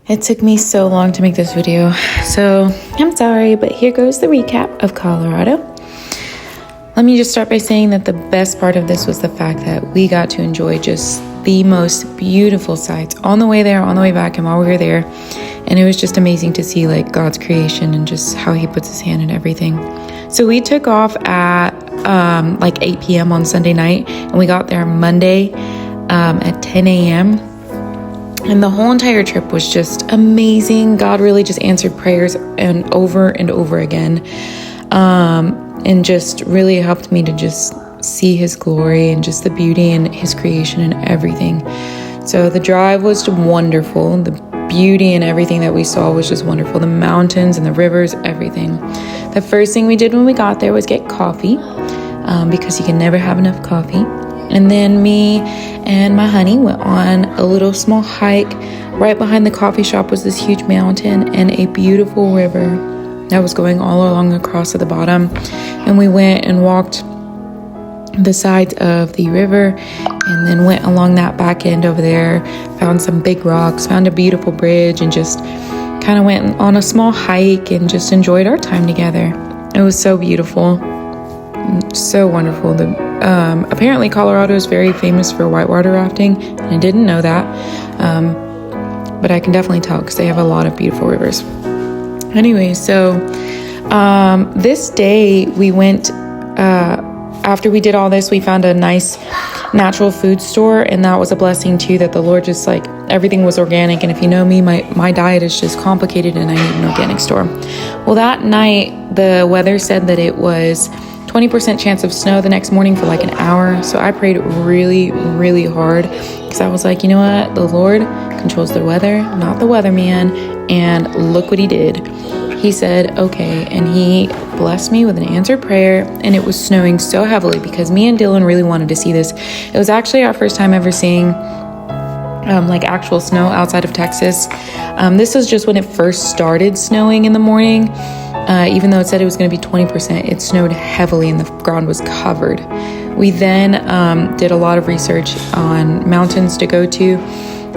It took me so long to make this video, so I'm sorry, but here goes the recap of Colorado. Let me just start by saying that the best part of this was the fact that we got to enjoy just the most beautiful sights on the way there, on the way back, and while we were there. And it was just amazing to see like God's creation and just how he puts his hand in everything. So we took off at like 8 p.m. on Sunday night, and we got there Monday at 10 a.m. And the whole entire trip was just amazing. God really just answered prayers and over again. And just really helped me to just see his glory and just the beauty and his creation and everything. So the drive was wonderful. The beauty and everything that we saw was just wonderful. The mountains and the rivers, everything. The first thing we did when we got there was get coffee, because you can never have enough coffee. And then me and my honey went on a little small hike. Right behind the coffee shop was this huge mountain and a beautiful river that was going all along across at the bottom. And we went and walked the sides of the river and then went along that back end over there, found some big rocks, found a beautiful bridge, and just kind of went on a small hike and just enjoyed our time together. It was so beautiful, so wonderful. Apparently Colorado is very famous for whitewater rafting, and I didn't know that, but I can definitely tell because they have a lot of beautiful rivers. Anyway, so this day we went, after we did all this, we found a nice natural food store, and that was a blessing too, that the Lord just like, everything was organic. And if you know me, my diet is just complicated and I need an organic store. Well, that night the weather said that it was 20% chance of snow the next morning for like an hour. So I prayed really, really hard because I was like, you know what? The Lord controls the weather, not the weatherman. And look what he did. He said, okay. And he blessed me with an answered prayer. And it was snowing so heavily because me and Dylan really wanted to see this. It was actually our first time ever seeing like actual snow outside of Texas. This was just when it first started snowing in the morning. Even though it said it was going to be 20%, it snowed heavily and the ground was covered. We then did a lot of research on mountains to go to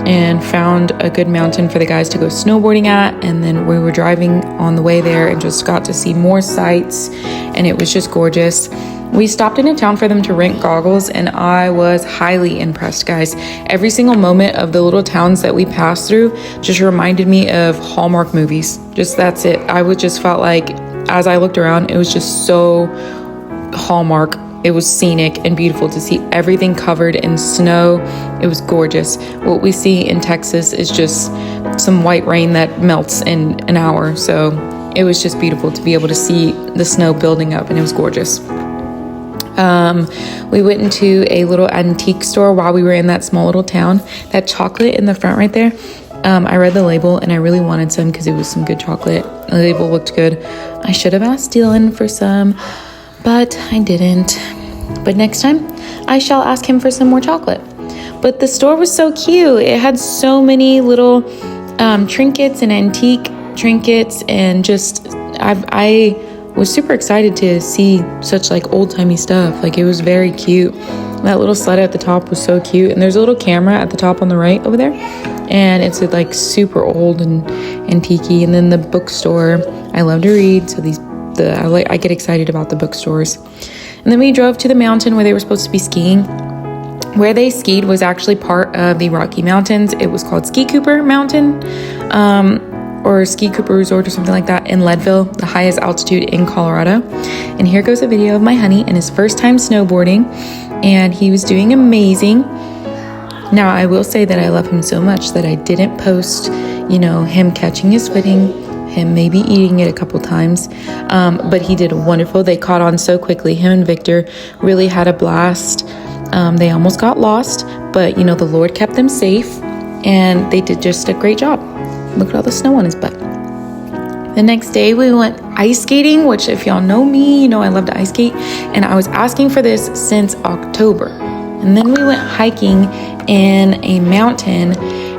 and found a good mountain for the guys to go snowboarding at. And then we were driving on the way there and just got to see more sights, and it was just gorgeous. We stopped in a town for them to rent goggles, and I was highly impressed, guys. Every single moment of the little towns that we passed through just reminded me of Hallmark movies. Just that's it. I would just felt like, as I looked around, it was just so Hallmark. It was scenic and beautiful to see everything covered in snow. It was gorgeous. What we see in Texas is just some white rain that melts in an hour. So it was just beautiful to be able to see the snow building up, and it was gorgeous. We went into a little antique store while we were in that small little town. That chocolate in the front right there, I read the label and I really wanted some because it was some good chocolate. The label looked good. I should have asked Dylan for some, but I didn't. But next time I shall ask him for some more chocolate. But the store was so cute. It had so many little trinkets and antique trinkets, and just I was super excited to see such like old-timey stuff. Like, it was very cute. That little sled at the top was so cute, and there's a little camera at the top on the right over there, and it's like super old and antique-y. And then the bookstore, I love to read, so I get excited about the bookstores. And then we drove to the mountain where they were supposed to be skiing. Where they skied was actually part of the Rocky Mountains. It was called Ski Cooper Mountain, or Ski Cooper Resort or something like that, in Leadville, the highest altitude in Colorado. And here goes a video of my honey and his first time snowboarding, and he was doing amazing. Now, I will say that I love him so much that I didn't post, him catching his footing, him maybe eating it a couple times, but he did wonderful. They caught on so quickly. Him and Victor really had a blast. They almost got lost, but the Lord kept them safe, and they did just a great job. Look at all the snow on his butt. The next day we went ice skating, which if y'all know me, I love to ice skate, and I was asking for this since October. And then we went hiking in a mountain,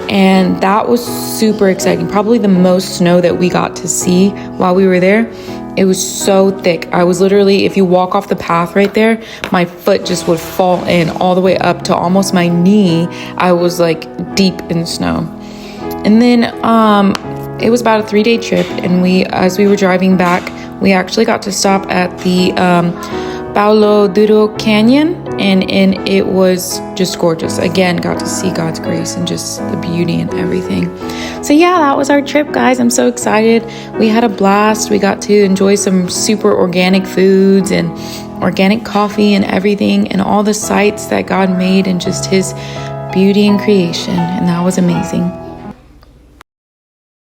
and that was super exciting. Probably the most snow that we got to see while we were there. It was so thick. I was literally, if you walk off the path right there, my foot just would fall in all the way up to almost my knee. I was like deep in snow. And then it was about a 3-day trip, and as we were driving back, we actually got to stop at the Paulo Duro Canyon, and it was just gorgeous. Again, got to see God's grace and just the beauty and everything. So yeah, that was our trip, guys. I'm so excited. We had a blast. We got to enjoy some super organic foods and organic coffee and everything, and all the sights that God made and just his beauty and creation, and that was amazing.